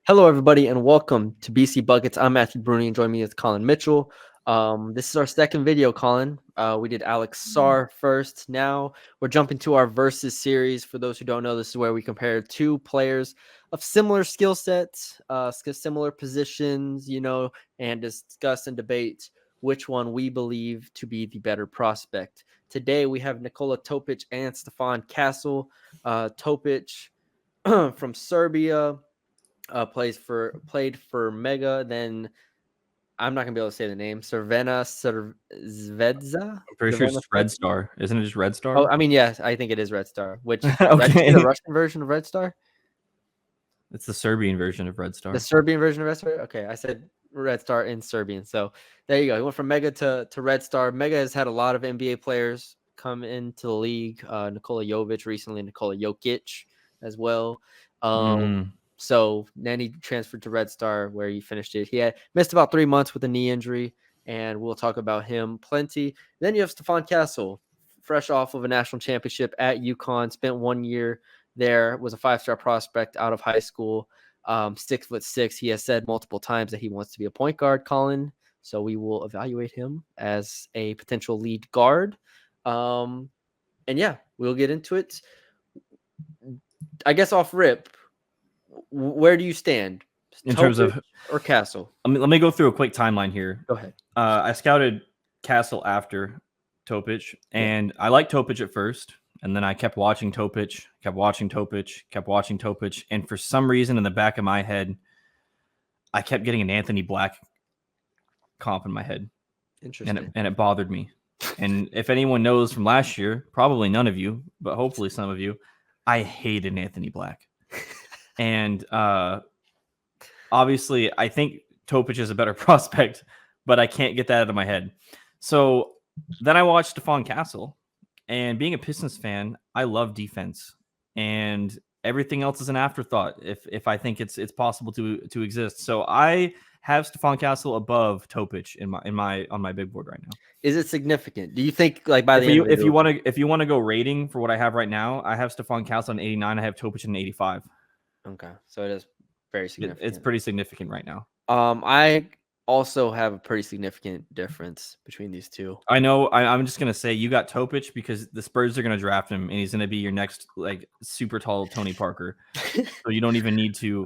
Hello, everybody, and welcome to BC Buckets. I'm Matthew Brune, and joining me is Colin Mitchell. This is our second video, Colin. We did Alex Sarr first. Now we're jumping to our Versus series. For those who don't know, this is where we compare two players of similar skill sets, similar positions, and discuss and debate which one we believe to be the better prospect. Today, we have Nikola Topic and Stephon Castle. Topic from Serbia. Played for Mega. Then I'm not gonna be able to say the name. Zvezda. I'm pretty sure it's Red Star. Isn't it just Red Star? Oh, I mean, yes, I think it is Red Star. Which okay. the Russian version of Red Star. It's the Serbian version of Red Star. The Serbian version of Red Star. Okay, I said Red Star in Serbian. So there you go. He went from Mega to Red Star. Mega has had a lot of NBA players come into the league. Nikola Jovic recently, Nikola Jokic as well. So then he transferred to Red Star, where he finished it. He had missed about 3 months with a knee injury, and we'll talk about him plenty. Then you have Stephon Castle, fresh off of a national championship at UConn, spent 1 year there, was a 5-star prospect out of high school, 6'6". He has said multiple times that he wants to be a point guard, Colin. So we will evaluate him as a potential lead guard. And yeah, we'll get into it. I guess off rip, where do you stand in terms of or Castle? Let me go through a quick timeline here. Go ahead. I scouted Castle after Topic, and I liked Topic at first, and then I kept watching Topic, and for some reason in the back of my head, I kept getting an Anthony Black comp in my head. Interesting. And it bothered me. And if anyone knows from last year, probably none of you, but hopefully some of you, I hated Anthony Black. And obviously, I think Topic is a better prospect, but I can't get that out of my head. So then I watched Stephon Castle, and being a Pistons fan, I love defense, and everything else is an afterthought if I think it's possible to exist. So I have Stephon Castle above Topic on my big board right now. Is it significant? Do you think like by the end if you want to go rating for what I have right now, I have Stephon Castle on 89. I have Topic in 85. Okay, so it is very significant. It's pretty significant right now. I also have a pretty significant difference between these two. I know. I'm just gonna say you got Topic because the Spurs are gonna draft him, and he's gonna be your next like super tall Tony Parker. So you don't even need to.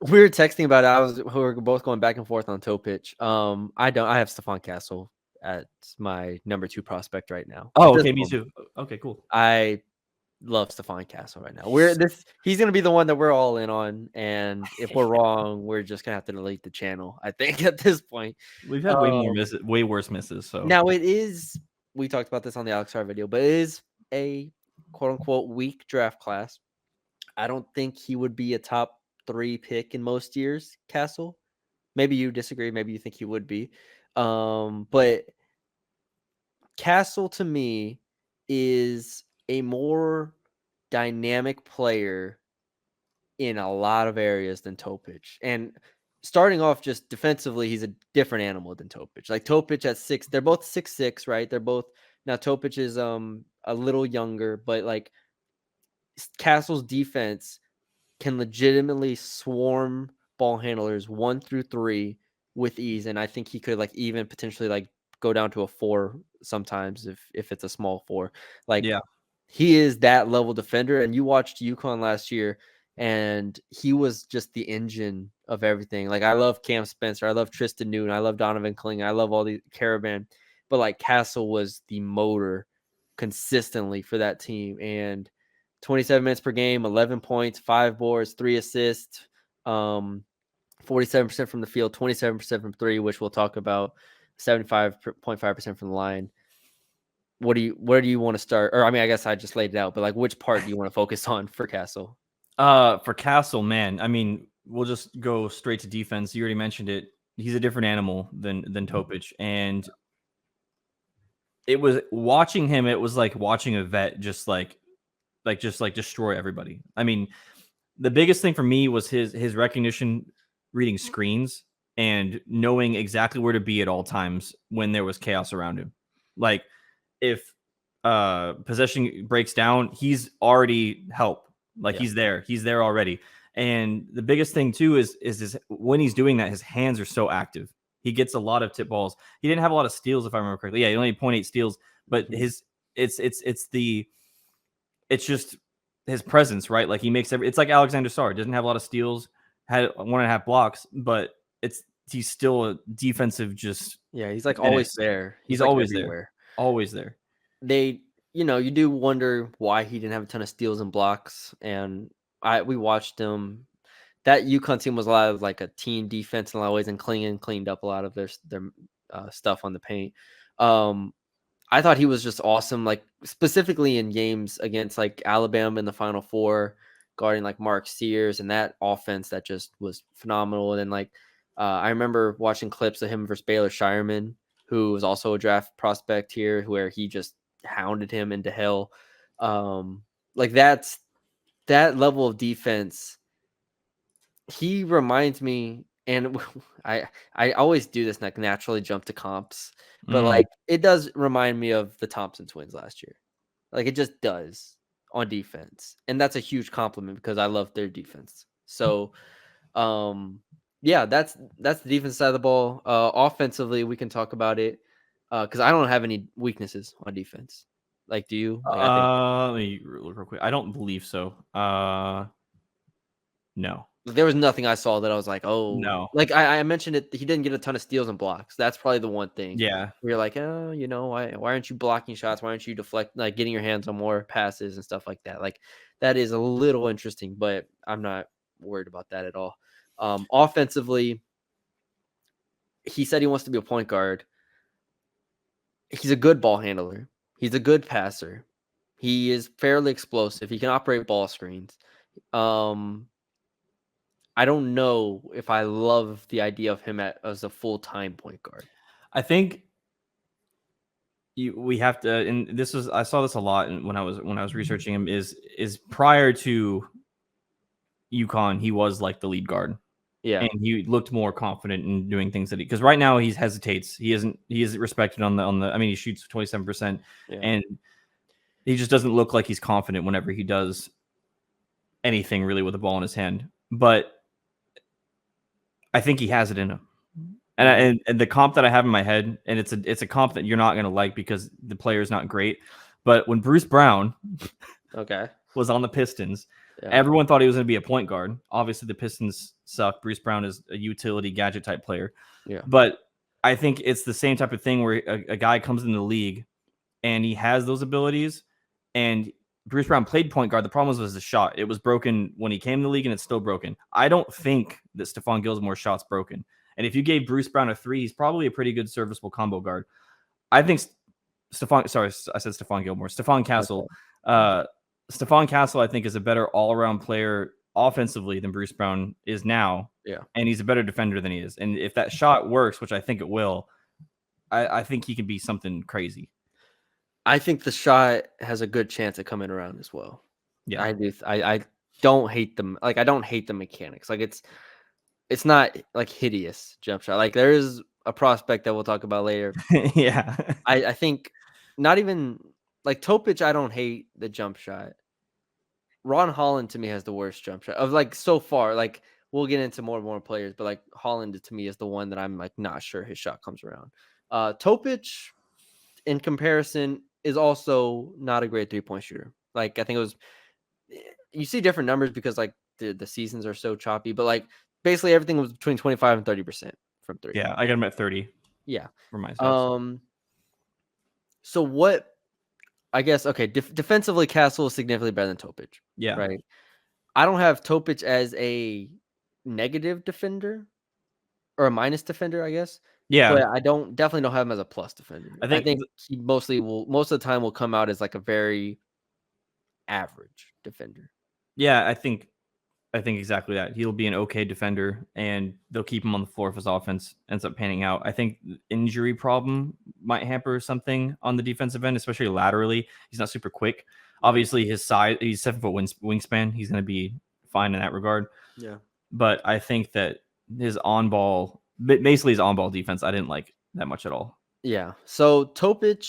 We were texting about it. We were both going back and forth on Topic. I have Stephon Castle at my number 2 prospect right now. Oh, okay, me too. Okay, cool. I love Stephon Castle right now. He's gonna be the one that we're all in on, and if we're wrong, we're just gonna have to delete the channel. I think at this point we've had way worse misses. So now it is. We talked about this on the Alex Sarr video, but it is a quote unquote weak draft class. I don't think he would be a top 3 pick in most years. Castle, maybe you disagree. Maybe you think he would be, but Castle to me is a more dynamic player in a lot of areas than Topic. And starting off just defensively, he's a different animal than Topic. Like Topic at 6, they're both 6'6", right? They're both now Topic is a little younger, but like Castle's defense can legitimately swarm ball handlers 1 through 3 with ease. And I think he could like even potentially like go down to a 4 sometimes if it's a small 4. Like, yeah, he is that level defender. And you watched UConn last year, and he was just the engine of everything. Like, I love Cam Spencer, I love Tristan Newton, I love Donovan Kling, I love all the Caravan, but like Castle was the motor consistently for that team. And 27 minutes per game, 11 points, 5 boards, 3 assists, 47% from the field, 27% from 3, which we'll talk about. 75.5% from the line. Where do you want to start? Or I mean, I guess I just laid it out, but like, which part do you want to focus on for Castle? For Castle, man, I mean, we'll just go straight to defense. You already mentioned it. He's a different animal than Topic, and it was watching him. It was like watching a vet just destroy everybody. I mean, the biggest thing for me was his recognition, reading screens, and knowing exactly where to be at all times when there was chaos around him. Like if possession breaks down, he's already help. Like he's there already. And the biggest thing too is when he's doing that, his hands are so active. He gets a lot of tip balls. He didn't have a lot of steals, if I remember correctly. Yeah, he only had 0.8 steals, but Mhm. it's just his presence, right? Like he makes it's like Alexander Sarr, doesn't have a lot of steals, had 1.5 blocks, but he's still a defensive just Yeah, he's like always menace. there. He's He's like always there. everywhere. Always there. They, you do wonder why he didn't have a ton of steals and blocks. And we watched him. That UConn team was a lot of like a team defense in a lot of ways, and cleaned up a lot of their stuff on the paint. I thought he was just awesome, like specifically in games against like Alabama in the Final Four, guarding like Mark Sears and that offense that just was phenomenal. And then like I remember watching clips of him versus Baylor Shireman, who was also a draft prospect here, where he just hounded him into hell. Like that level of defense. He reminds me, and I always do this, like naturally jump to comps, but Mm. like it does remind me of the Thompson twins last year. Like it just does on defense. And that's a huge compliment because I love their defense. So yeah, that's the defense side of the ball. Offensively, we can talk about it. Because I don't have any weaknesses on defense. Like, do you? Like I think Let me look real quick. I don't believe so. No. there was nothing I saw that I was like, oh, No. like I mentioned it. He didn't get a ton of steals and blocks. That's probably the one thing Yeah. where you're like, oh, why aren't you blocking shots? Why aren't you like getting your hands on more passes and stuff like that? Like that is a little interesting, but I'm not worried about that at all. Offensively, he said he wants to be a point guard. He's a good ball handler. He's a good passer. He is fairly explosive. He can operate ball screens. Um, I don't know if I love the idea of him as a full-time point guard. I think we have to, and I saw this a lot when I was researching him, is prior to UConn, he was like the lead guard. Yeah. And he looked more confident in doing things that because right now he hesitates. He isn't respected on the I mean, he shoots 27%, Yeah. and he just doesn't look like he's confident whenever he does anything really with the ball in his hand. But I think he has it in him. And and the comp that I have in my head, and it's a comp that you're not going to like because the player is not great. But when Bruce Brown Okay. was on the Pistons, Yeah. everyone thought he was going to be a point guard. Obviously, the Pistons suck. Bruce Brown is a utility gadget type player. Yeah. But I think it's the same type of thing where a guy comes in the league and he has those abilities. And Bruce Brown played point guard. The problem was the shot. It was broken when he came in the league, and it's still broken. I don't think that Stephon Gilmore's shot's broken. And if you gave Bruce Brown a 3, he's probably a pretty good serviceable combo guard. I think Stephon Gilmore. Stephon Castle. Okay. Stephon Castle, I think, is a better all-around player offensively than Bruce Brown is now. Yeah. And he's a better defender than he is. And if that shot works, which I think it will, I think he can be something crazy. I think the shot has a good chance of coming around as well. Yeah. I do. I don't hate them. Like I don't hate the mechanics. Like it's not like hideous jump shot. Like there is a prospect that we'll talk about later. Yeah. I think not even like Topic. I don't hate the jump shot. Ron Holland to me has the worst jump shot of like so far. Like we'll get into more and more players, but like Holland to me is the one that I'm like not sure his shot comes around. Topic in comparison is also not a great 3-point shooter. Like I think it was you see different numbers because like the seasons are so choppy, but like basically everything was between 25 and 30% from 3. Yeah, I got him at 30. Yeah. For my stats. So what I guess okay, defensively Castle is significantly better than Topic. Yeah. Right. I don't have Topic as a negative defender or a minus defender, I guess. Yeah. But I definitely don't have him as a plus defender. I think he most of the time will come out as like a very average defender. Yeah, I think exactly that. He'll be an okay defender, and they'll keep him on the floor if his offense ends up panning out. I think injury problem might hamper something on the defensive end, especially laterally. He's not super quick. Obviously, his size, he's 7-foot wingspan. He's going to be fine in that regard. Yeah. But I think that his on-ball, basically his on-ball defense, I didn't like that much at all. Yeah. So Topic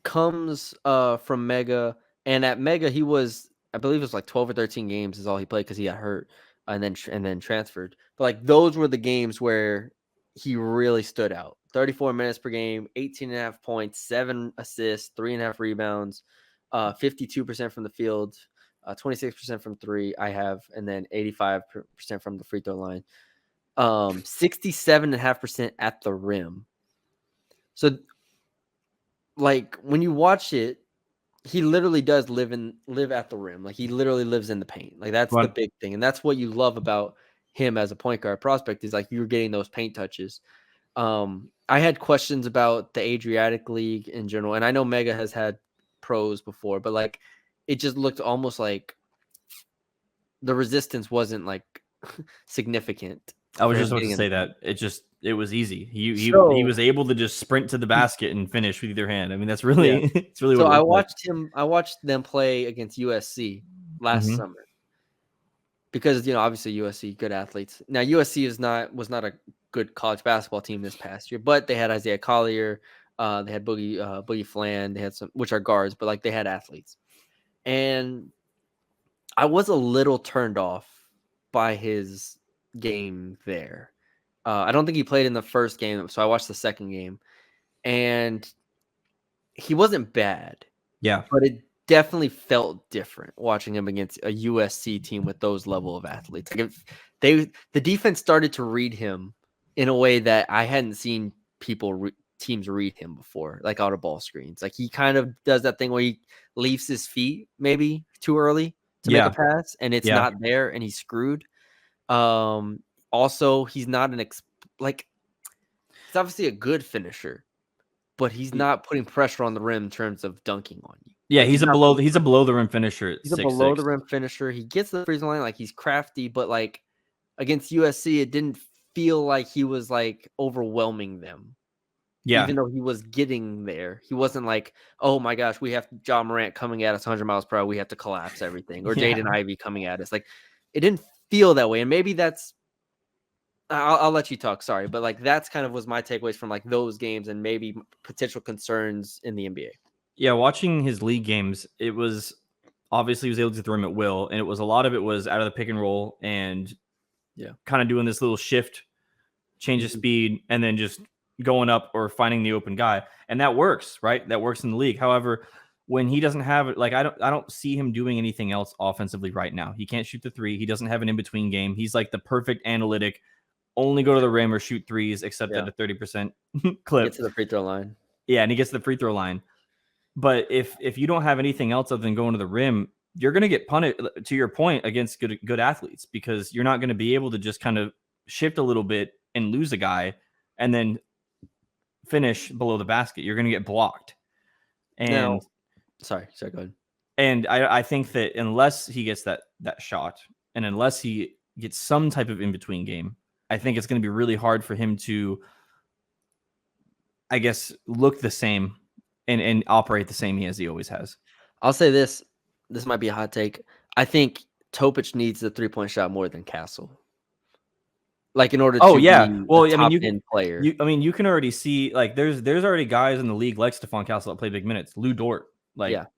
comes from Mega, and at Mega he was I believe it was like 12 or 13 games is all he played because he got hurt and then transferred. But like those were the games where he really stood out. 34 minutes per game, 18.5 points, 7 assists, 3.5 rebounds, 52% from the field, 26% from three. I have, and then 85% from the free throw line. 67.5% at the rim. So, like when you watch it, he literally does live at the rim. Like he literally lives in the paint. Like that's the But big thing, and that's what you love about him as a point guard prospect is like you're getting those paint touches. I had questions about the Adriatic League in general, and I know Mega has had pros before, but like it just looked almost like the resistance wasn't like significant I for was him just about to getting in the say paint. that it was easy. He So was able to just sprint to the basket and finish with either hand. I mean, that's yeah, really it's really so what it looked like. I watched them play against USC last Mhm. summer because obviously USC good athletes. Now USC was not a good college basketball team this past year, but they had Isaiah Collier, they had Boogie Flan, they had some which are guards, but like they had athletes. And I was a little turned off by his game there. I don't think he played in the first game, so I watched the second game, and he wasn't bad, Yeah. but it definitely felt different watching him against a USC team with those level of athletes. Like if the defense started to read him in a way that I hadn't seen teams read him before, like out of ball screens. Like he kind of does that thing where he leaves his feet maybe too early to make a Yeah. pass, and it's Yeah. not there, and he's screwed. Um, Also, he's not like he's obviously a good finisher, but he's Y- not putting pressure on the rim in terms of dunking on you. Yeah, Like he's not putting he's a below the rim finisher at He's a 6'6". below the rim finisher. He gets to the free throw line, like he's crafty, but like against USC, it didn't feel like he was like overwhelming them. Yeah. Even though he was getting there, he wasn't like, oh my gosh, we have John Morant coming at us 100 miles per hour. We have to collapse everything. Or Yeah. Jaden Ivey coming at us. Like it didn't feel that way. And maybe I'll let you talk. Sorry. But like that's kind of was my takeaways from like those games and maybe potential concerns in the NBA. Yeah, watching his league games, it was obviously he was able to throw him at will, and a lot of it was out of the pick and roll and Yeah. kind of doing this little shift, change of Mhm. speed, and then just going up or finding the open guy, and that works, right? That works in the league. However, when he doesn't have it, like I don't see him doing anything else offensively right now. He can't shoot the three. He doesn't have an in between game. He's like the perfect analytic. Only go to the rim or shoot threes, except at Yeah. a 30% Get clip. to the free throw line. Yeah, and he gets to the free throw line. But if you don't have anything else other than going to the rim, you're going to get punted. To your point, against good athletes, because you're not going to be able to just kind of shift a little bit and lose a guy and then finish below the basket. You're going to get blocked. Now, And sorry, go ahead. I think that unless he gets that shot and unless he gets some type of in between game, I think it's going to be really hard for him to, I guess, look the same and operate the same as he always has. I'll say this. This might be a hot take. I think Topic needs the 3-point shot more than Castle. Like in order Oh to yeah. be a Well, I mean, top end player. you can already see like there's already guys in the league like Stephon Castle that play big minutes. Lou Dort, like Yeah. Oh,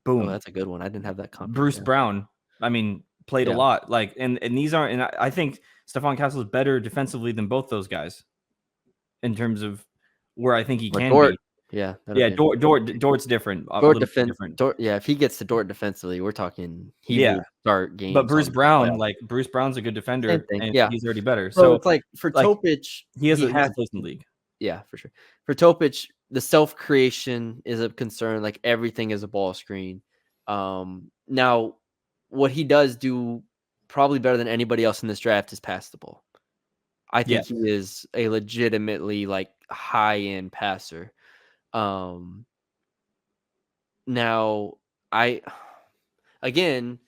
boom. that's a good one. I didn't have that comp yet. Bruce Yeah. Brown, I mean, played a Yeah. lot. Like and these aren't and I think Stephon Castle is better defensively than both those guys in terms of where I think he But can Dort, be. yeah, that'd Yeah, be a Dort's different, a Dort little bit defense. different. Dort, yeah, if he gets to Dort defensively, we're talking he Yeah, will start but games Bruce on Brown, playoff. like Bruce Brown's a good Same defender, thing. and Yeah. he's already better. So So it's like for like Topic, he he has has a place in the league. yeah, for sure. For Topic, the self creation is a concern. Like everything is a ball screen. Now what he does do probably better than anybody else in this draft is pass the ball. I think Yes. he is a legitimately like high end passer. Um, Now I again,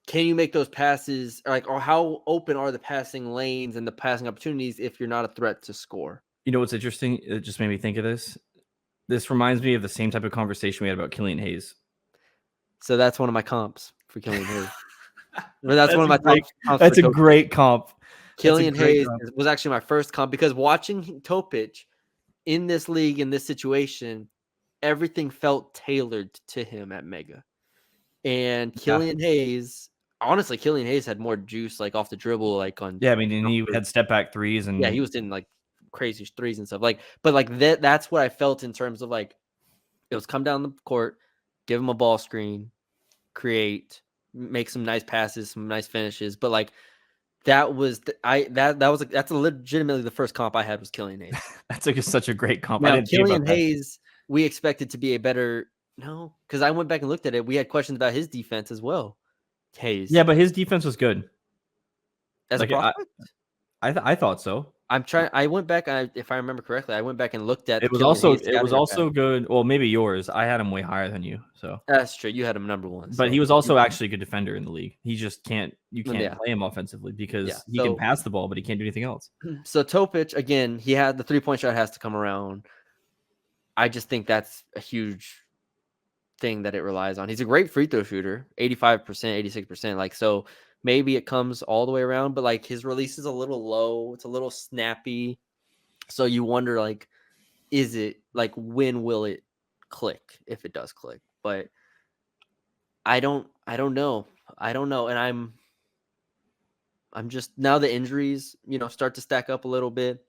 can you make those passes or how open are the passing lanes and the passing opportunities if you're not a threat to score? You know what's interesting? It just made me think of this. This reminds me of the same type of conversation we had about Killian Hayes. So that's one of my comps for Killian Hayes. But that's one That's of a my top great comps for that's a Topic. great comp. That's a Killian great Hayes comp. was actually my first comp because watching Topic in this league, in this situation, everything felt tailored to him at Mega. And Yeah. Killian Hayes, honestly, Killian Hayes had more juice like off the dribble, like on Yeah, I mean, and he had step back threes, yeah, he and was in like crazy threes and stuff. Like, but like that's what I felt in terms of like it was come down the court, give him a ball screen, create, make some nice passes, some nice finishes. But like that was that's legitimately the first comp I had was Killian Hayes. that's like such a great comp. I Now didn't think about Killian that. Hayes, we expected to be a better no, because I went back and looked at it. We had questions about his defense as well. Hayes, Yeah, but his defense was good. as a Like prospect, I thought so. I'm trying. I went back. If I remember correctly, I went back and looked at the It was Killian also Hayes scouting report. good. Well, maybe yours. I had him way higher than you. So, That's true. You had him number one, but so he was also actually a good defender in the league. He just can't. You can't yeah, play him offensively yeah. because he can pass the ball, but he can't do anything else. So Topic again, he had the 3-point shot has to come around. I just think that's a huge thing that it relies on. He's a great free throw shooter, 85%, 86%. Like so, maybe it comes all the way around, but like his release is a little low. It's a little snappy. So you wonder like, is it like when will it click if it does click? But I don't know. I don't know. And I'm just now the injuries, start to stack up a little bit.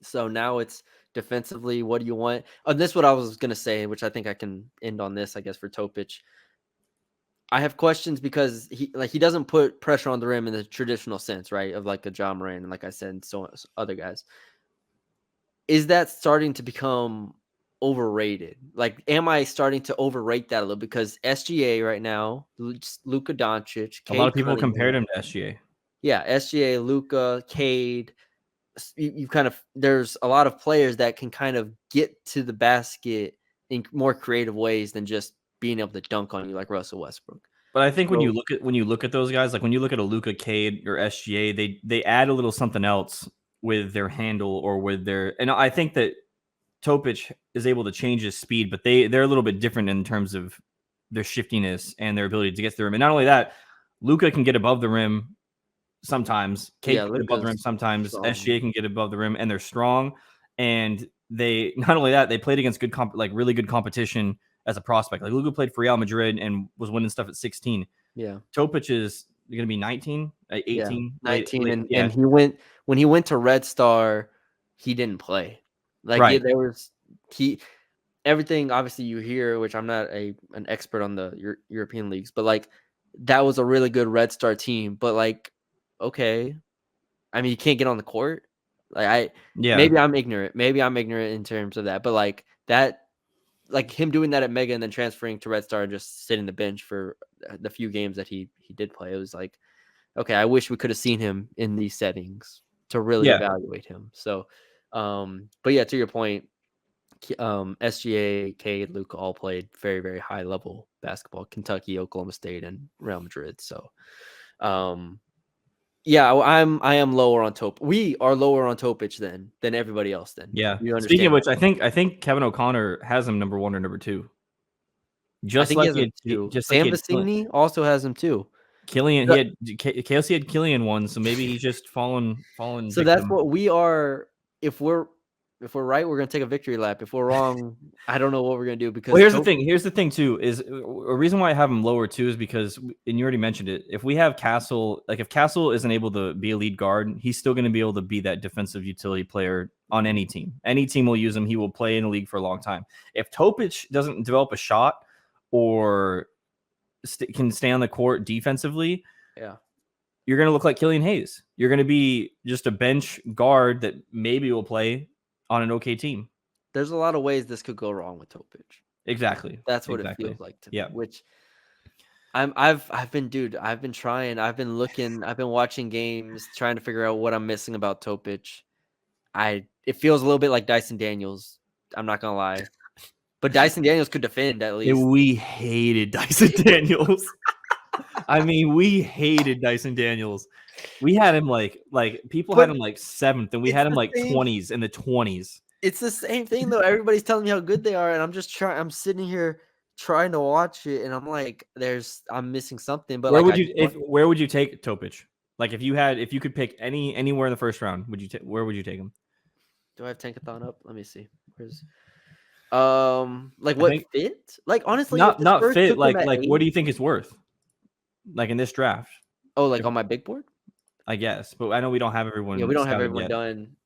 So now it's defensively, what do you want? And this is what I was gonna say, which I think I can end on this, I guess, for Topic. I have questions because he doesn't put pressure on the rim in the traditional sense, right? Of like a John Moran and like I said, and so other guys. Is that starting to become overrated? Like, am I starting to overrate that a little? Because SGA right now, Luka Doncic, A lot of Cade people compared Cunningham, him to SGA. yeah, SGA, Luka, Cade. You kind of there's a lot of players that can kind of get to the basket in more creative ways than just being able to dunk on you like Russell Westbrook. But I think when So you look at those guys, like when you look at a Luka, Cade, or SGA, they add a little something else with their handle or with their. And I think that Topic is able to change his speed, but they're a little bit different in terms of their shiftiness and their ability to get to the rim. And not only that, Luka can get above the rim sometimes. Cade yeah, can get above the rim Luka's sometimes. strong. SGA can get above the rim, and they're strong. And they not only that, they played against good really good competition as a prospect. Like Luka played for Real Madrid and was winning stuff at 16. Yeah. Topic is going to be 19, 18, Yeah. 19 late, and yeah, when he went to Red Star, he didn't play. Like right. there was he everything obviously you hear, which I'm not an expert on the European leagues, but like that was a really good Red Star team. But like, okay, I mean, you can't get on the court. Like Yeah, maybe I'm ignorant. Maybe I'm ignorant in terms of that. But like that, like him doing that at Mega and then transferring to Red Star and just sitting the bench for the few games that he did play, it was like, okay, I wish we could have seen him in these settings to really yeah, evaluate him. So, but yeah, to your point, SGA, Cade, Luka all played very, very high level basketball. Kentucky, Oklahoma State, and Real Madrid. So, yeah, I am lower on Topic. We are lower on Topic than everybody else. Then yeah. you Speaking of understand? which, I think Kevin O'Connor has him number 1 or number 2. I Just think he like has him too. just like Sam he had Vecini also has him too. Killian, he But- had KLC had Killian 1, so maybe he's just fallen So that's victim. what we are. If we're right, we're gonna take a victory lap. If we're wrong, I don't know what we're gonna do because Well, here's the thing. Here's the thing too. Is a reason why I have him lower too is because, and you already mentioned it. If we have Castle, like if Castle isn't able to be a lead guard, he's still going to be able to be that defensive utility player on any team. Any team will use him. He will play in the league for a long time. If Topic doesn't develop a shot or can stay on the court defensively, yeah. you're going to look like Killian Hayes. You're going to be just a bench guard that maybe will play on an okay team. There's a lot of ways this could go wrong with Topic. Exactly. That's what it feels like to me. Yeah. Which I've been trying. I've been looking. I've been watching games, trying to figure out what I'm missing about Topic. It feels a little bit like Dyson Daniels. I'm not gonna lie, but Dyson Daniels could defend at least. We hated Dyson Daniels. I mean, we hated Dyson Daniels. We had him like people had him like 7th, and we had him like 20s in the 20s. It's the same thing though. Everybody's telling me how good they are, and I'm just trying. I'm sitting here trying to watch it, and I'm like, I'm missing something. But Where like, where would you take Topic? Like if you could pick anywhere in the first round, where would you take him? do I have Tankathon up? Let me see. Like I what think fit? Like honestly, if the not Spurs fit. took him Like at what 8, do you think it's worth? Like in this draft, oh, like if, on my big board? I guess. But I know we don't have Yeah, we everyone don't have scouted everyone yet. done.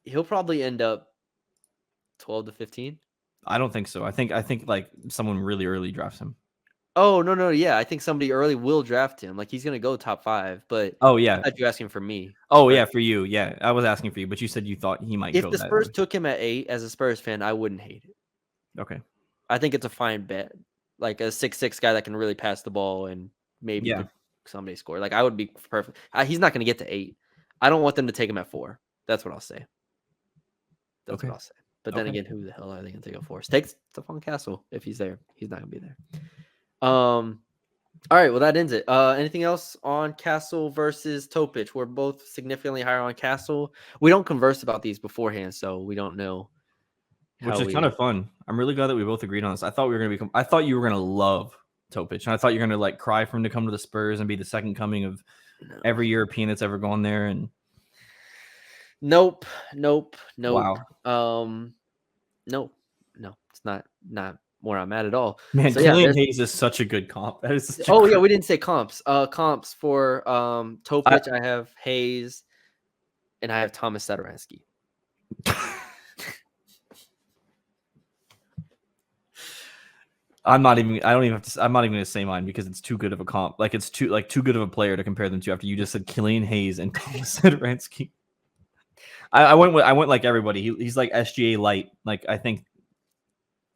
He'll probably end up 12 to 15. I don't think so. I think like someone really early drafts him. Oh, no, yeah, I think somebody early will draft him. Like he's gonna go top 5, but Oh I yeah. thought you were asking for me. Oh Spurs. yeah, for you. Yeah, I was asking for you, but you said you thought he might If go the that Spurs early. took him at 8 as a Spurs fan, I wouldn't hate it. Okay. I think it's a fine bet. Like a 6'6" guy that can really pass the ball and maybe Yeah. could someday score. Like I would be perfect. He's not gonna get to 8. I don't want them to take him at 4. That's what I'll say. That's what Okay. I'll say. But then Okay. again, who the hell are they gonna take him for? Take Stephon Castle if he's there. He's not gonna be there. All right, well that ends it. Anything else on Castle versus Topic? We're both significantly higher on Castle. We don't converse about these beforehand, so we don't know Which how is kind we. of fun. I'm really glad that we both agreed on this. I thought we were gonna I thought you were gonna love Topic, and I thought you were gonna like cry for him to come to the Spurs and be the second coming of No. every European that's ever gone there. And Nope. wow, Nope. No, it's not where I'm at all. man, So yeah, Killian there's. Hayes is such a good comp. That is such a Oh yeah, great. we didn't say comps. Comps for I, Topic. I have Hayes, and I have Thomas Satoransky. I'm not even. I don't even have to. I'm not even gonna say mine because it's too good of a comp. Like it's too good of a player to compare them to. After you just said Killian Hayes and Thomas Satoransky. I went like everybody. He's like SGA light. Like I think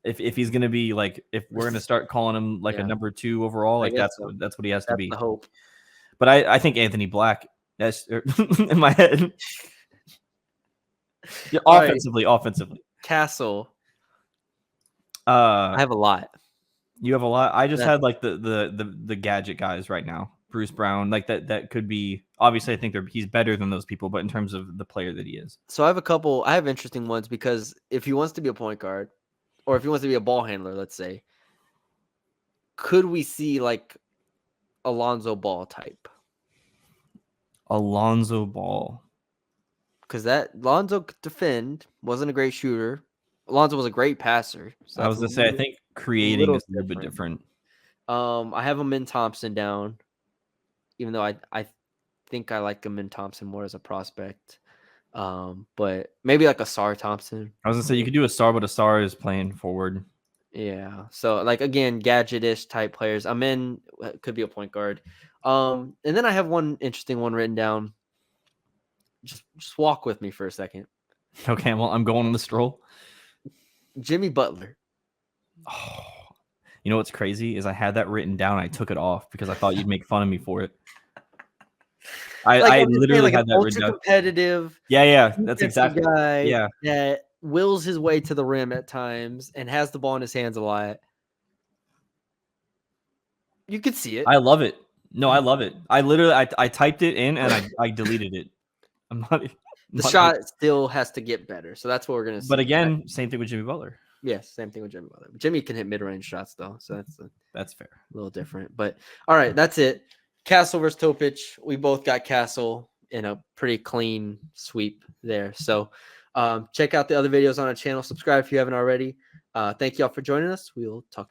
if he's gonna be like if we're gonna start calling him like a Yeah, number 2 overall, I like guess so. that's what he has to That's be. the hope. But I think Anthony Black. That's in my head. Yeah, All right, offensively. Castle. Uh, I have a lot. you have a lot. I just That- had like the gadget guys right now. Bruce Brown, like that could be. Obviously, I think he's better than those people, but in terms of the player that he is, So I have a couple. I have interesting ones because if he wants to be a point guard, or if he wants to be a ball handler, let's say, could we see like Alonzo Ball type? Alonzo Ball. Because that Alonzo could defend, wasn't a great shooter. Alonzo was a great passer. So I that's was gonna say I think creating is a little bit different. I have him in Thompson down, even though I think I like him in Thompson more as a prospect. But maybe like a Sar Thompson. I was gonna say you could do a star, but a star is playing forward. Yeah. So like again, gadget-ish type players. I'm in could be a point guard. And then I have one interesting one written down. Just walk with me for a second. Okay, well I'm going on the stroll. Jimmy Butler. Oh, you know what's crazy is I had that written down. I took it off because I thought you'd make fun of me for it. I I'm just saying, literally like had an that written ultra down. competitive Yeah, that's defensive exactly. guy Yeah, that wills his way to the rim at times and has the ball in his hands a lot. You could see it. I love it. No, I love it. I literally I typed it in and I deleted it. I'm not. The shot still has to get better. So that's what we're gonna see. But again, same thing with Jimmy Butler. Yes, same thing with Jimmy Butler. Jimmy can hit mid-range shots though, so That's fair. a little different. But all right, that's it. Castle versus Topic. We both got Castle in a pretty clean sweep there. So check out the other videos on our channel. Subscribe if you haven't already. Thank y'all for joining us. We'll talk